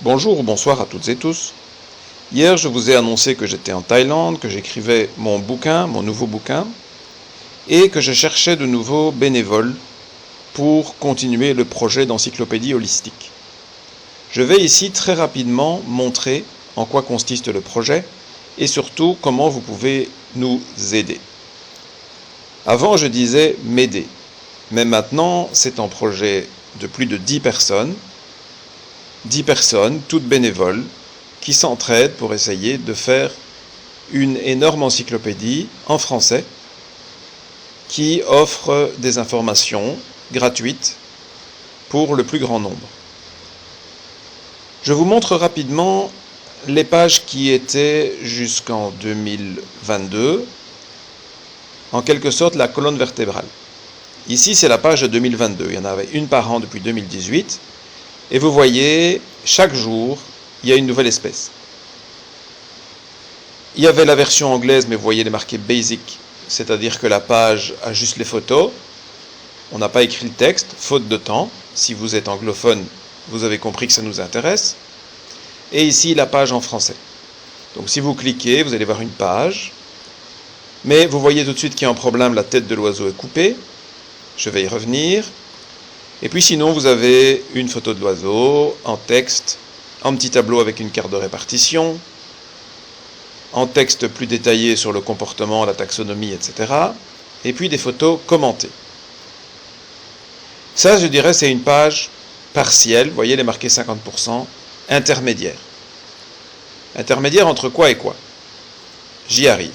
Bonjour ou bonsoir à toutes et tous. Hier, je vous ai annoncé que j'étais en Thaïlande, que j'écrivais mon nouveau bouquin, et que je cherchais de nouveaux bénévoles pour continuer le projet d'encyclopédie holistique. Je vais ici très rapidement montrer en quoi consiste le projet et surtout comment vous pouvez nous aider. Avant, je disais m'aider, mais maintenant, c'est un projet de plus de 10 personnes, toutes bénévoles, qui s'entraident pour essayer de faire une énorme encyclopédie en français qui offre des informations gratuites pour le plus grand nombre. Je vous montre rapidement les pages qui étaient jusqu'en 2022, en quelque sorte la colonne vertébrale. Ici, c'est la page de 2022. Il y en avait une par an depuis 2018. Et vous voyez, chaque jour, il y a une nouvelle espèce. Il y avait la version anglaise, mais vous voyez, elle est marquée Basic, c'est-à-dire que la page a juste les photos. On n'a pas écrit le texte, faute de temps. Si vous êtes anglophone, vous avez compris que ça nous intéresse. Et ici, la page en français. Donc si vous cliquez, vous allez voir une page. Mais vous voyez tout de suite qu'il y a un problème, la tête de l'oiseau est coupée. Je vais y revenir. Et puis sinon, vous avez une photo de l'oiseau, en texte, un petit tableau avec une carte de répartition, en texte plus détaillé sur le comportement, la taxonomie, etc. Et puis des photos commentées. Ça, je dirais, c'est une page partielle, vous voyez, elle est marquée 50%, intermédiaire. Intermédiaire entre quoi et quoi? J'y arrive.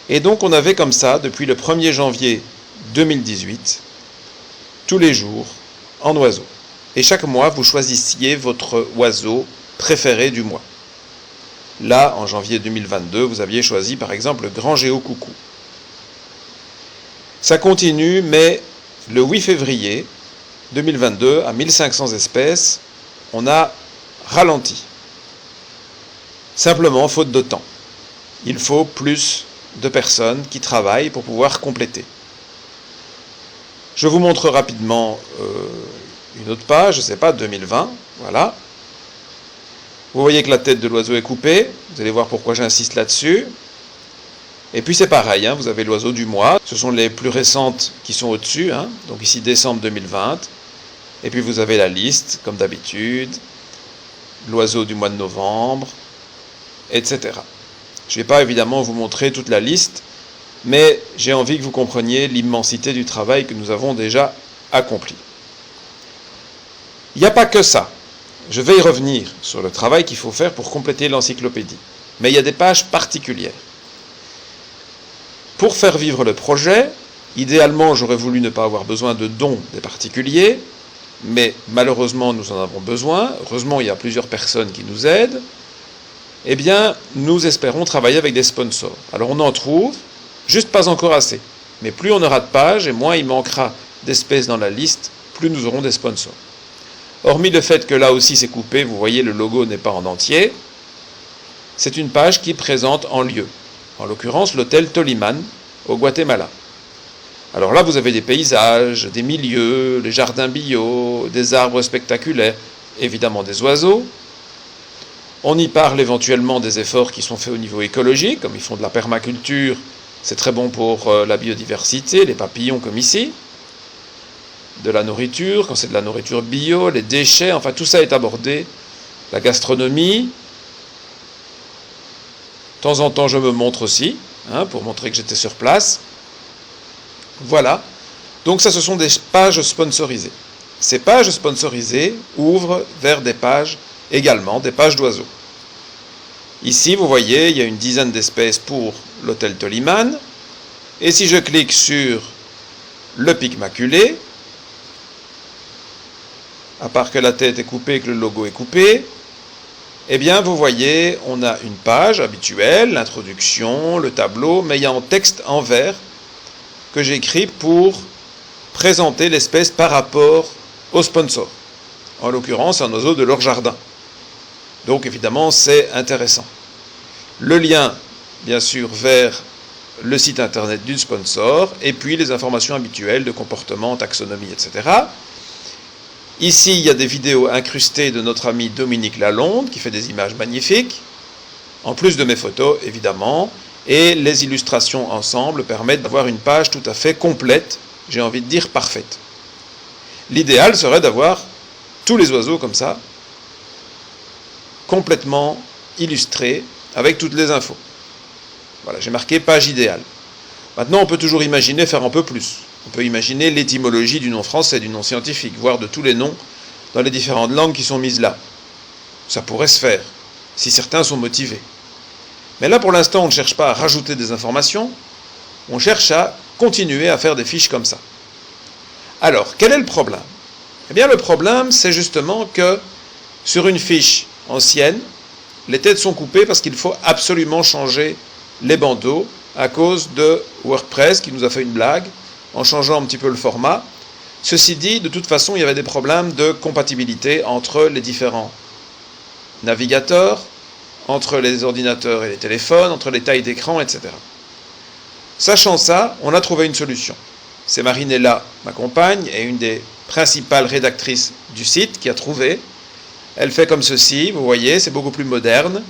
Et donc, on avait comme ça, depuis le 1er janvier 2018, tous les jours, en oiseau. Et chaque mois, vous choisissiez votre oiseau préféré du mois. Là, en janvier 2022, vous aviez choisi par exemple le grand géo-coucou. Ça continue, mais le 8 février 2022, à 1500 espèces, on a ralenti. Simplement, faute de temps. Il faut plus de personnes qui travaillent pour pouvoir compléter. Je vous montre rapidement une autre page, je ne sais pas, 2020, voilà. Vous voyez que la tête de l'oiseau est coupée, vous allez voir pourquoi j'insiste là-dessus. Et puis c'est pareil, vous avez l'oiseau du mois, ce sont les plus récentes qui sont au-dessus, donc ici décembre 2020. Et puis vous avez la liste, comme d'habitude, l'oiseau du mois de novembre, etc. Je ne vais pas évidemment vous montrer toute la liste, mais j'ai envie que vous compreniez l'immensité du travail que nous avons déjà accompli. Il n'y a pas que ça. Je vais y revenir sur le travail qu'il faut faire pour compléter l'encyclopédie. Mais il y a des pages particulières. Pour faire vivre le projet, idéalement, j'aurais voulu ne pas avoir besoin de dons des particuliers, mais malheureusement, nous en avons besoin. Heureusement, il y a plusieurs personnes qui nous aident. Eh bien, nous espérons travailler avec des sponsors. Alors, on en trouve, juste pas encore assez. Mais plus on aura de pages et moins il manquera d'espèces dans la liste, plus nous aurons des sponsors. Hormis le fait que là aussi c'est coupé, vous voyez le logo n'est pas en entier, c'est une page qui présente en lieu. En l'occurrence l'hôtel Toliman au Guatemala. Alors là vous avez des paysages, des milieux, les jardins bio, des arbres spectaculaires, évidemment des oiseaux. On y parle éventuellement des efforts qui sont faits au niveau écologique, comme ils font de la permaculture. C'est très bon pour la biodiversité, les papillons comme ici. De la nourriture, quand c'est de la nourriture bio, les déchets, enfin tout ça est abordé. La gastronomie. De temps en temps, je me montre aussi, pour montrer que j'étais sur place. Voilà. Donc ça, ce sont des pages sponsorisées. Ces pages sponsorisées ouvrent vers des pages également, des pages d'oiseaux. Ici, vous voyez, il y a une dizaine d'espèces pour l'hôtel Toliman. Et si je clique sur le pic maculé, à part que la tête est coupée et que le logo est coupé, eh bien, vous voyez, on a une page habituelle, l'introduction, le tableau, mais il y a un texte en vert que j'écris pour présenter l'espèce par rapport au sponsor. En l'occurrence, un oiseau de leur jardin. Donc, évidemment, c'est intéressant. Le lien, bien sûr, vers le site internet du sponsor, et puis les informations habituelles de comportement, taxonomie, etc. Ici, il y a des vidéos incrustées de notre ami Dominique Lalonde, qui fait des images magnifiques, en plus de mes photos, évidemment, et les illustrations ensemble permettent d'avoir une page tout à fait complète, j'ai envie de dire parfaite. L'idéal serait d'avoir tous les oiseaux comme ça, complètement illustrés, avec toutes les infos. Voilà, j'ai marqué page idéale. Maintenant, on peut toujours imaginer faire un peu plus. On peut imaginer l'étymologie du nom français, du nom scientifique, voire de tous les noms dans les différentes langues qui sont mises là. Ça pourrait se faire, si certains sont motivés. Mais là, pour l'instant, on ne cherche pas à rajouter des informations, on cherche à continuer à faire des fiches comme ça. Alors, quel est le problème? Eh bien, le problème, c'est justement que sur une fiche ancienne, les têtes sont coupées parce qu'il faut absolument changer les bandeaux à cause de WordPress qui nous a fait une blague en changeant un petit peu le format. Ceci dit, de toute façon, il y avait des problèmes de compatibilité entre les différents navigateurs, entre les ordinateurs et les téléphones, entre les tailles d'écran, etc. Sachant ça, on a trouvé une solution. C'est Marinella, ma compagne, et une des principales rédactrices du site qui a trouvé. Elle fait comme ceci, vous voyez, c'est beaucoup plus moderne.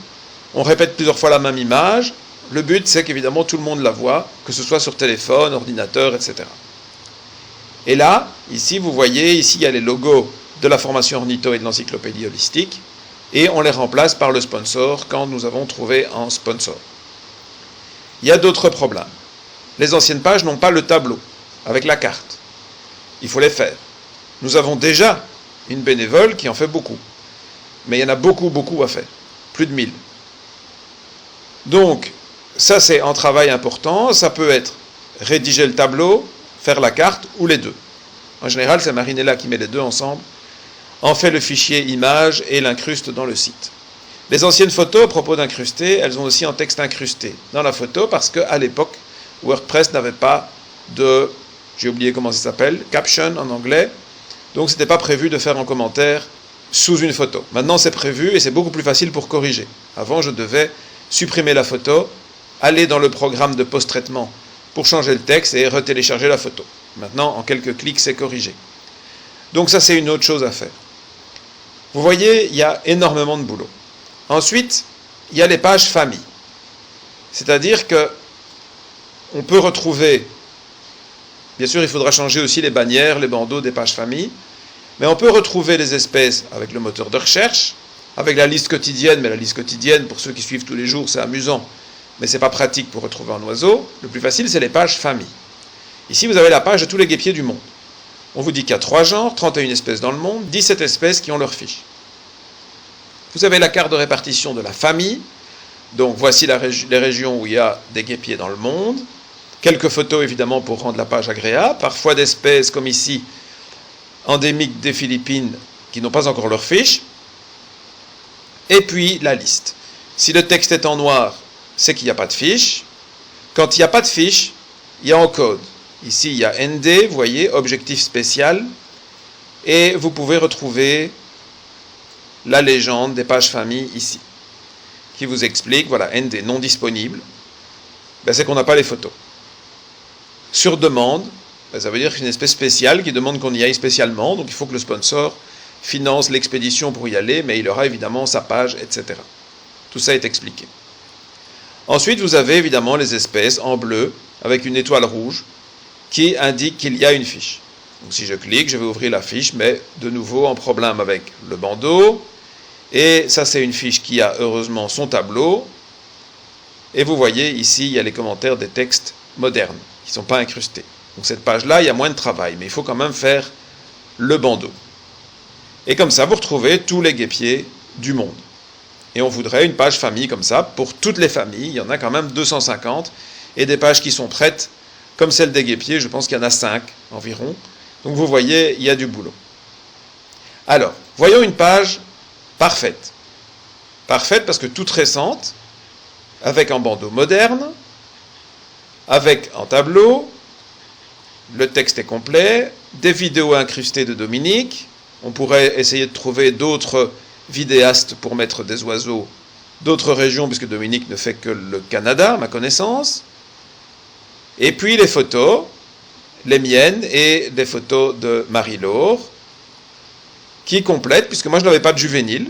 On répète plusieurs fois la même image. Le but, c'est qu'évidemment tout le monde la voit, que ce soit sur téléphone, ordinateur, etc. Et là, ici, vous voyez, ici, il y a les logos de la formation Ornitho et de l'encyclopédie holistique, et on les remplace par le sponsor quand nous avons trouvé un sponsor. Il y a d'autres problèmes. Les anciennes pages n'ont pas le tableau avec la carte. Il faut les faire. Nous avons déjà une bénévole qui en fait beaucoup. Mais il y en a beaucoup à faire. Plus de 1000. Donc, ça c'est un travail important. Ça peut être rédiger le tableau, faire la carte ou les deux. En général, c'est Marinella qui met les deux ensemble, en fait le fichier image et l'incruste dans le site. Les anciennes photos, à propos d'incruster, elles ont aussi un texte incrusté dans la photo parce qu'à l'époque, WordPress n'avait pas de, j'ai oublié comment ça s'appelle, caption en anglais, donc c'était pas prévu de faire un commentaire sous une photo. Maintenant c'est prévu et c'est beaucoup plus facile pour corriger. Avant je devais supprimer la photo, aller dans le programme de post-traitement pour changer le texte et retélécharger la photo. Maintenant en quelques clics c'est corrigé. Donc ça c'est une autre chose à faire. Vous voyez, il y a énormément de boulot. Ensuite, il y a les pages famille. C'est-à-dire que on peut retrouver, bien sûr il faudra changer aussi les bannières, les bandeaux des pages famille, mais on peut retrouver les espèces avec le moteur de recherche, avec la liste quotidienne, mais la liste quotidienne, pour ceux qui suivent tous les jours, c'est amusant, mais c'est pas pratique pour retrouver un oiseau. Le plus facile, c'est les pages famille. Ici, vous avez la page de tous les guêpiers du monde. On vous dit qu'il y a 3 genres, 31 espèces dans le monde, 17 espèces qui ont leur fiche. Vous avez la carte de répartition de la famille, donc voici les régions où il y a des guêpiers dans le monde. Quelques photos évidemment pour rendre la page agréable, parfois d'espèces comme ici, endémiques des Philippines, qui n'ont pas encore leur fiche. Et puis la liste. Si le texte est en noir, c'est qu'il n'y a pas de fiche. Quand il n'y a pas de fiche, il y a en code. Ici, il y a ND, vous voyez, objectif spécial. Et vous pouvez retrouver la légende des pages famille ici, qui vous explique, voilà, ND non disponible, ben, c'est qu'on n'a pas les photos. Sur demande, ben, ça veut dire qu'une espèce spéciale qui demande qu'on y aille spécialement, donc il faut que le sponsor finance l'expédition pour y aller, mais il aura évidemment sa page, etc. Tout ça est expliqué. Ensuite, vous avez évidemment les espèces en bleu, avec une étoile rouge, qui indique qu'il y a une fiche. Donc si je clique, je vais ouvrir la fiche, mais de nouveau un problème avec le bandeau. Et ça, c'est une fiche qui a heureusement son tableau. Et vous voyez, ici, il y a les commentaires des textes modernes, qui ne sont pas incrustés. Donc cette page-là, il y a moins de travail, mais il faut quand même faire le bandeau. Et comme ça, vous retrouvez tous les guêpiers du monde. Et on voudrait une page famille comme ça, pour toutes les familles. Il y en a quand même 250. Et des pages qui sont prêtes, comme celle des guêpiers, je pense qu'il y en a 5 environ. Donc vous voyez, il y a du boulot. Alors, voyons une page parfaite. Parfaite parce que toute récente, avec un bandeau moderne, avec un tableau, le texte est complet, des vidéos incrustées de Dominique, on pourrait essayer de trouver d'autres vidéastes pour mettre des oiseaux d'autres régions, puisque Dominique ne fait que le Canada, à ma connaissance, et puis les photos, les miennes et les photos de Marie-Laure, qui complète, puisque moi je n'avais pas de juvénile.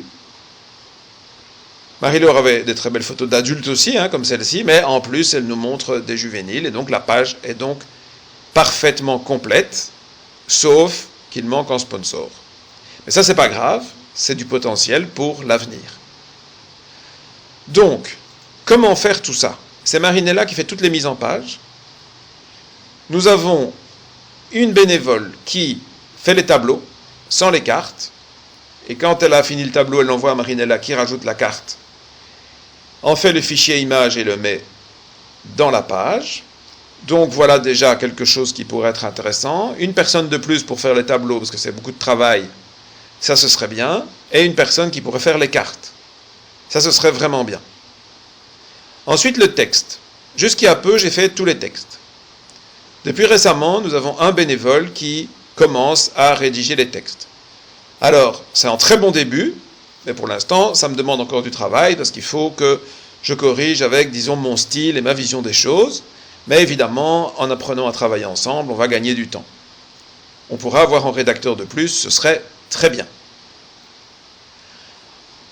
Marie-Laure avait des très belles photos d'adultes aussi, comme celle-ci, mais en plus elle nous montre des juvéniles, et donc la page est donc parfaitement complète, sauf qu'il manque un sponsor. Mais ça c'est pas grave, c'est du potentiel pour l'avenir. Donc, comment faire tout ça? C'est Marinella qui fait toutes les mises en page. Nous avons une bénévole qui fait les tableaux, sans les cartes, et quand elle a fini le tableau, elle l'envoie à Marinella qui rajoute la carte, en fait le fichier image et le met dans la page. Donc voilà déjà quelque chose qui pourrait être intéressant. Une personne de plus pour faire les tableaux, parce que c'est beaucoup de travail, ça ce serait bien, et une personne qui pourrait faire les cartes. Ça ce serait vraiment bien. Ensuite le texte. Jusqu'il y a peu, j'ai fait tous les textes. Depuis récemment, nous avons un bénévole qui commence à rédiger les textes. Alors, c'est un très bon début, mais pour l'instant, ça me demande encore du travail, parce qu'il faut que je corrige avec, disons, mon style et ma vision des choses. Mais évidemment, en apprenant à travailler ensemble, on va gagner du temps. On pourra avoir un rédacteur de plus, ce serait très bien.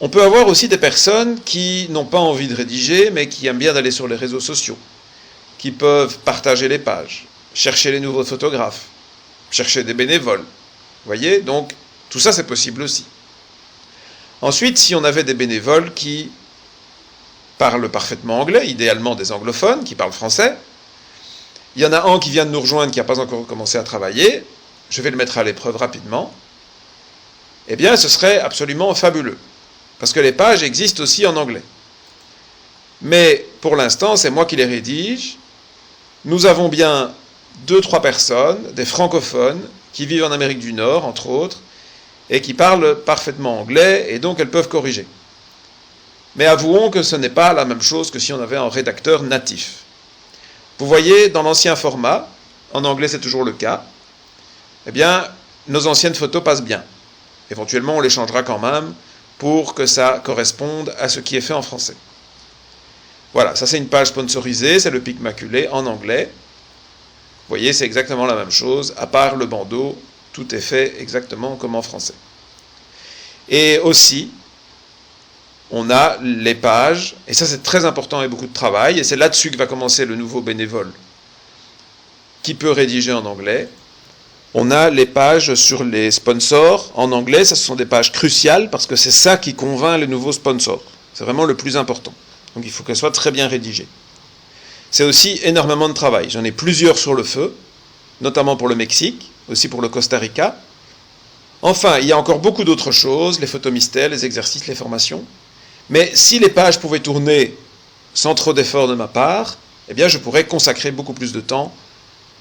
On peut avoir aussi des personnes qui n'ont pas envie de rédiger, mais qui aiment bien d'aller sur les réseaux sociaux, qui peuvent partager les pages, chercher les nouveaux photographes, chercher des bénévoles. Vous voyez, donc tout ça c'est possible aussi. Ensuite, si on avait des bénévoles qui parlent parfaitement anglais, idéalement des anglophones qui parlent français, il y en a un qui vient de nous rejoindre qui n'a pas encore commencé à travailler, je vais le mettre à l'épreuve rapidement, eh bien ce serait absolument fabuleux. Parce que les pages existent aussi en anglais. Mais pour l'instant, c'est moi qui les rédige. Nous avons bien 2-3 personnes, des francophones, qui vivent en Amérique du Nord, entre autres, et qui parlent parfaitement anglais, et donc elles peuvent corriger. Mais avouons que ce n'est pas la même chose que si on avait un rédacteur natif. Vous voyez, dans l'ancien format, en anglais c'est toujours le cas, eh bien, nos anciennes photos passent bien. Éventuellement, on les changera quand même, pour que ça corresponde à ce qui est fait en français. Voilà, ça c'est une page sponsorisée, c'est le Pic Maculé en anglais. Vous voyez, c'est exactement la même chose, à part le bandeau, tout est fait exactement comme en français. Et aussi, on a les pages, et ça c'est très important et beaucoup de travail, et c'est là-dessus que va commencer le nouveau bénévole, qui peut rédiger en anglais. On a les pages sur les sponsors en anglais, ça ce sont des pages cruciales parce que c'est ça qui convainc les nouveaux sponsors. C'est vraiment le plus important. Donc il faut qu'elles soient très bien rédigées. C'est aussi énormément de travail. J'en ai plusieurs sur le feu, notamment pour le Mexique, aussi pour le Costa Rica. Enfin, il y a encore beaucoup d'autres choses, les photomystères, les exercices, les formations. Mais si les pages pouvaient tourner sans trop d'efforts de ma part, eh bien je pourrais consacrer beaucoup plus de temps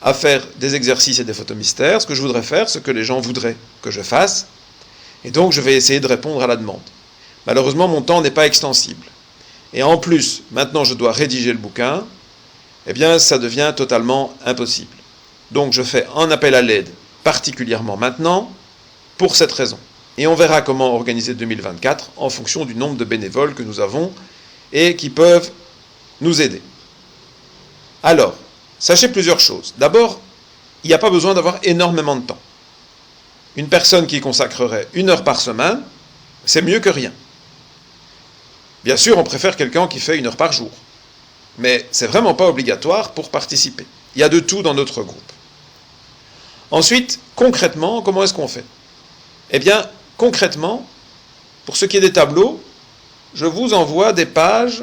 à faire des exercices et des photomystères, ce que je voudrais faire, ce que les gens voudraient que je fasse, et donc je vais essayer de répondre à la demande. Malheureusement, mon temps n'est pas extensible. Et en plus, maintenant je dois rédiger le bouquin, eh bien ça devient totalement impossible. Donc je fais un appel à l'aide, particulièrement maintenant, pour cette raison. Et on verra comment organiser 2024 en fonction du nombre de bénévoles que nous avons et qui peuvent nous aider. Alors, sachez plusieurs choses. D'abord, il n'y a pas besoin d'avoir énormément de temps. Une personne qui consacrerait 1 heure par semaine, c'est mieux que rien. Bien sûr, on préfère quelqu'un qui fait 1 heure par jour. Mais c'est vraiment pas obligatoire pour participer. Il y a de tout dans notre groupe. Ensuite, concrètement, comment est-ce qu'on fait? Eh bien, concrètement, pour ce qui est des tableaux, je vous envoie des pages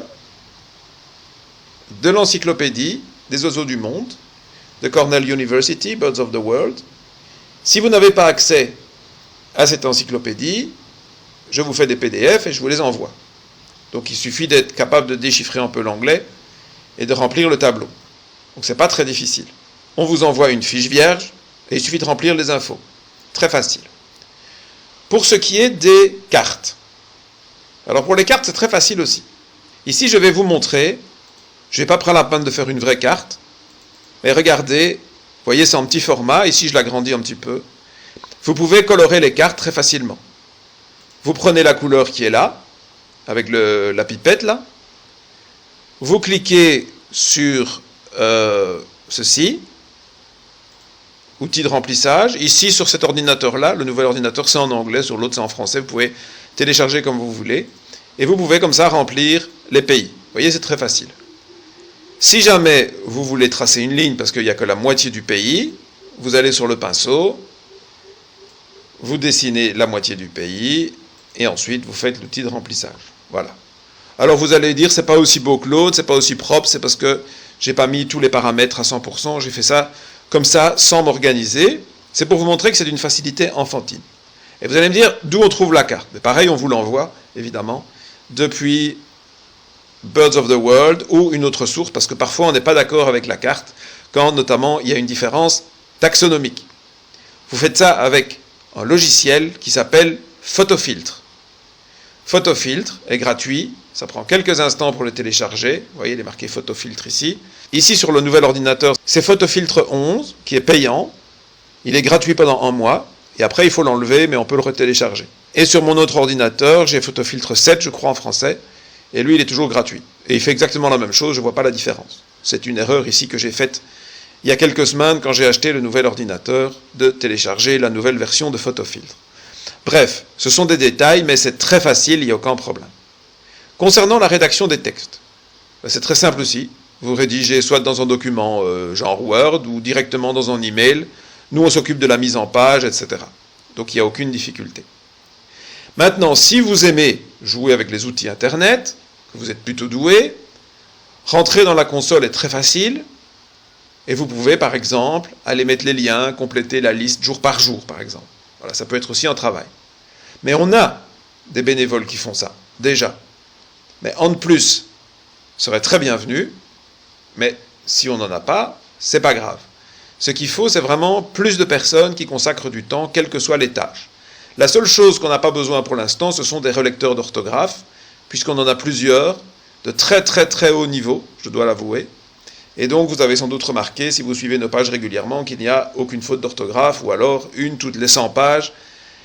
de l'encyclopédie des oiseaux du monde, de Cornell University, Birds of the World. Si vous n'avez pas accès à cette encyclopédie, je vous fais des PDF et je vous les envoie. Donc il suffit d'être capable de déchiffrer un peu l'anglais et de remplir le tableau. Donc c'est pas très difficile. On vous envoie une fiche vierge et il suffit de remplir les infos. Très facile. Pour ce qui est des cartes. Alors pour les cartes, c'est très facile aussi. Ici, je vais vous montrer. Je ne vais pas prendre la peine de faire une vraie carte. Mais regardez, vous voyez, c'est en petit format. Ici, je l'agrandis un petit peu. Vous pouvez colorer les cartes très facilement. Vous prenez la couleur qui est là, avec la pipette là. Vous cliquez sur ceci. outils de remplissage. Ici, sur cet ordinateur-là, le nouvel ordinateur, c'est en anglais, sur l'autre, c'est en français. Vous pouvez télécharger comme vous voulez. Et vous pouvez comme ça remplir les pays. Vous voyez, c'est très facile. Si jamais vous voulez tracer une ligne, parce qu'il n'y a que la moitié du pays, vous allez sur le pinceau, vous dessinez la moitié du pays, et ensuite vous faites l'outil de remplissage. Voilà. Alors vous allez dire, c'est pas aussi beau que l'autre, c'est pas aussi propre, c'est parce que j'ai pas mis tous les paramètres à 100%, j'ai fait ça comme ça, sans m'organiser. C'est pour vous montrer que c'est d'une facilité enfantine. Et vous allez me dire, d'où on trouve la carte? Mais pareil, on vous l'envoie, évidemment, depuis Birds of the World ou une autre source, parce que parfois on n'est pas d'accord avec la carte, quand notamment il y a une différence taxonomique. Vous faites ça avec un logiciel qui s'appelle Photofiltre. Photofiltre est gratuit, ça prend quelques instants pour le télécharger, vous voyez il est marqué Photofiltre ici. Ici sur le nouvel ordinateur, c'est Photofiltre 11 qui est payant, il est gratuit pendant un mois, et après il faut l'enlever mais on peut le retélécharger. Et sur mon autre ordinateur, j'ai Photofiltre 7 je crois en français, et lui il est toujours gratuit. Et il fait exactement la même chose, je ne vois pas la différence. C'est une erreur ici que j'ai faite il y a quelques semaines quand j'ai acheté le nouvel ordinateur de télécharger la nouvelle version de Photofiltre. Bref, ce sont des détails, mais c'est très facile, il n'y a aucun problème. Concernant la rédaction des textes, c'est très simple aussi. Vous rédigez soit dans un document genre Word ou directement dans un email. Nous, on s'occupe de la mise en page, etc. Donc, il n'y a aucune difficulté. Maintenant, si vous aimez jouer avec les outils Internet, que vous êtes plutôt doué, rentrer dans la console est très facile. Et vous pouvez, par exemple, aller mettre les liens, compléter la liste jour par jour, par exemple. Voilà, ça peut être aussi un travail. Mais on a des bénévoles qui font ça, déjà. Mais en de plus, serait très bienvenu, mais si on n'en a pas, c'est pas grave. Ce qu'il faut, c'est vraiment plus de personnes qui consacrent du temps, quelles que soient les tâches. La seule chose qu'on n'a pas besoin pour l'instant, ce sont des relecteurs d'orthographe, puisqu'on en a plusieurs, de très très très haut niveau, je dois l'avouer. Et donc, vous avez sans doute remarqué, si vous suivez nos pages régulièrement, qu'il n'y a aucune faute d'orthographe, ou alors une toutes les 100 pages,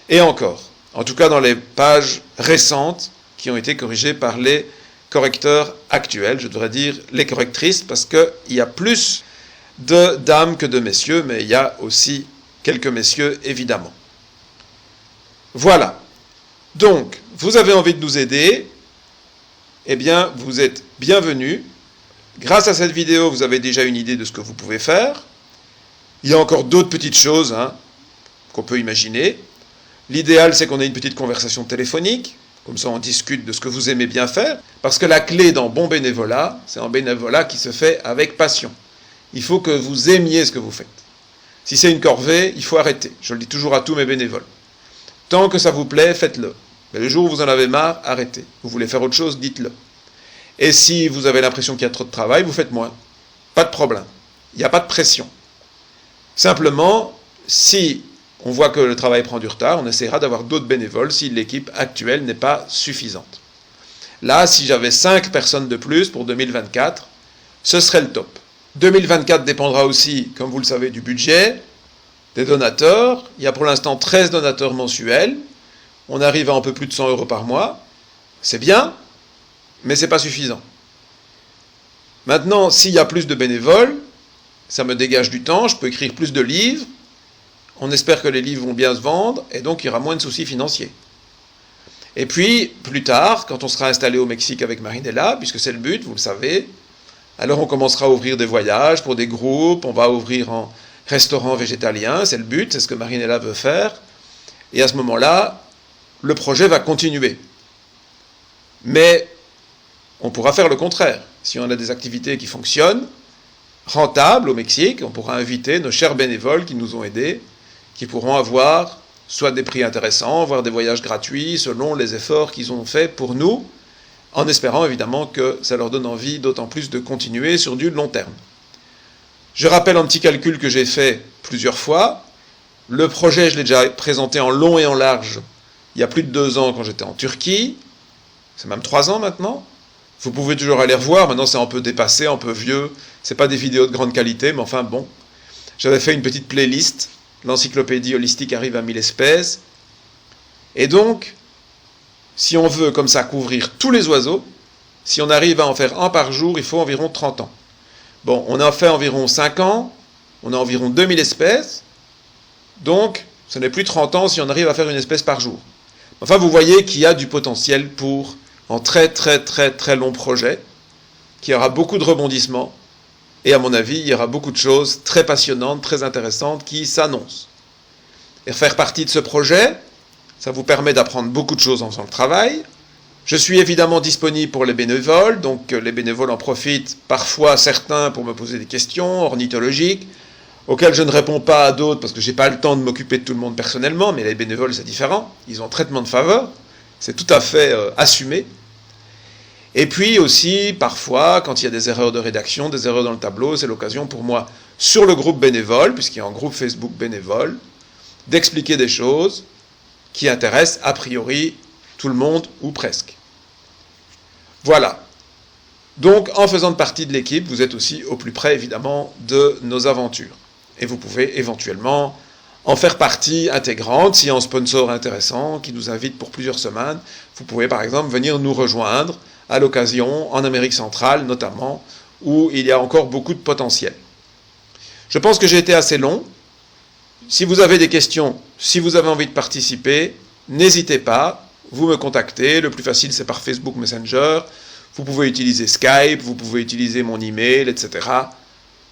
et encore. En tout cas, dans les pages récentes, qui ont été corrigées par les correcteurs actuels, je devrais dire les correctrices, parce qu'il y a plus de dames que de messieurs, mais il y a aussi quelques messieurs, évidemment. Voilà. Donc, vous avez envie de nous aider, eh bien, vous êtes bienvenus. Grâce à cette vidéo, vous avez déjà une idée de ce que vous pouvez faire. Il y a encore d'autres petites choses qu'on peut imaginer. L'idéal, c'est qu'on ait une petite conversation téléphonique. Comme ça, on discute de ce que vous aimez bien faire. Parce que la clé dans bon bénévolat, c'est un bénévolat qui se fait avec passion. Il faut que vous aimiez ce que vous faites. Si c'est une corvée, il faut arrêter. Je le dis toujours à tous mes bénévoles. Tant que ça vous plaît, faites-le. Mais le jour où vous en avez marre, arrêtez. Vous voulez faire autre chose, dites-le. Et si vous avez l'impression qu'il y a trop de travail, vous faites moins. Pas de problème. Il n'y a pas de pression. Simplement, si on voit que le travail prend du retard, on essaiera d'avoir d'autres bénévoles si l'équipe actuelle n'est pas suffisante. Là, si j'avais 5 personnes de plus pour 2024, ce serait le top. 2024 dépendra aussi, comme vous le savez, du budget, des donateurs. Il y a pour l'instant 13 donateurs mensuels. On arrive à un peu plus de 100 € par mois. C'est bien, mais ce n'est pas suffisant. Maintenant, s'il y a plus de bénévoles, ça me dégage du temps, je peux écrire plus de livres, on espère que les livres vont bien se vendre, et donc il y aura moins de soucis financiers. Et puis, plus tard, quand on sera installé au Mexique avec Marinella, puisque c'est le but, vous le savez, alors on commencera à ouvrir des voyages pour des groupes, on va ouvrir un restaurant végétalien, c'est le but, c'est ce que Marinella veut faire, et à ce moment-là, le projet va continuer. Mais on pourra faire le contraire. Si on a des activités qui fonctionnent, rentables au Mexique, on pourra inviter nos chers bénévoles qui nous ont aidés, qui pourront avoir soit des prix intéressants, voire des voyages gratuits, selon les efforts qu'ils ont faits pour nous, en espérant évidemment que ça leur donne envie d'autant plus de continuer sur du long terme. Je rappelle un petit calcul que j'ai fait plusieurs fois. Le projet, je l'ai déjà présenté en long et en large il y a plus de 2 ans quand j'étais en Turquie. C'est même 3 ans maintenant. Vous pouvez toujours aller revoir, maintenant c'est un peu dépassé, un peu vieux. C'est pas des vidéos de grande qualité, mais enfin bon. J'avais fait une petite playlist. L'encyclopédie holistique arrive à 1000 espèces. Et donc, si on veut comme ça couvrir tous les oiseaux, si on arrive à en faire un par jour, il faut environ 30 ans. Bon, on en fait environ 5 ans, on a environ 2000 espèces, Donc, ce n'est plus 30 ans si on arrive à faire une espèce par jour. Enfin, vous voyez qu'il y a du potentiel pour un très long projet, qui aura beaucoup de rebondissements, et à mon avis, il y aura beaucoup de choses très passionnantes, très intéressantes qui s'annoncent. Et faire partie de ce projet, ça vous permet d'apprendre beaucoup de choses en faisant le travail. Je suis évidemment disponible pour les bénévoles, donc les bénévoles en profitent parfois certains pour me poser des questions ornithologiques, auxquelles je ne réponds pas à d'autres parce que je n'ai pas le temps de m'occuper de tout le monde personnellement, mais les bénévoles c'est différent, ils ont traitement de faveur, c'est tout à fait assumé. Et puis aussi, parfois, quand il y a des erreurs de rédaction, des erreurs dans le tableau, c'est l'occasion pour moi, sur le groupe bénévole, puisqu'il y a un groupe Facebook bénévole, d'expliquer des choses qui intéressent a priori tout le monde, ou presque. Voilà. Donc, en faisant partie de l'équipe, vous êtes aussi au plus près, évidemment, de nos aventures. Et vous pouvez éventuellement en faire partie intégrante. S'il y a un sponsor intéressant qui nous invite pour plusieurs semaines, vous pouvez par exemple venir nous rejoindre à l'occasion, en Amérique centrale notamment, où il y a encore beaucoup de potentiel. Je pense que j'ai été assez long. Si vous avez des questions, si vous avez envie de participer, n'hésitez pas, vous me contactez. Le plus facile, c'est par Facebook Messenger. Vous pouvez utiliser Skype, vous pouvez utiliser mon email, etc.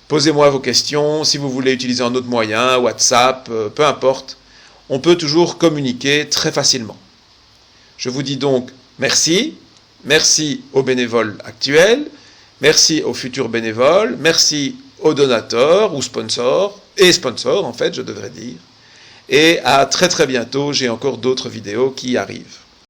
Posez-moi vos questions. Si vous voulez utiliser un autre moyen, WhatsApp, peu importe, on peut toujours communiquer très facilement. Je vous dis donc merci. Merci aux bénévoles actuels, merci aux futurs bénévoles, merci aux donateurs ou sponsors, et sponsors en fait, je devrais dire. Et à très bientôt, j'ai encore d'autres vidéos qui arrivent.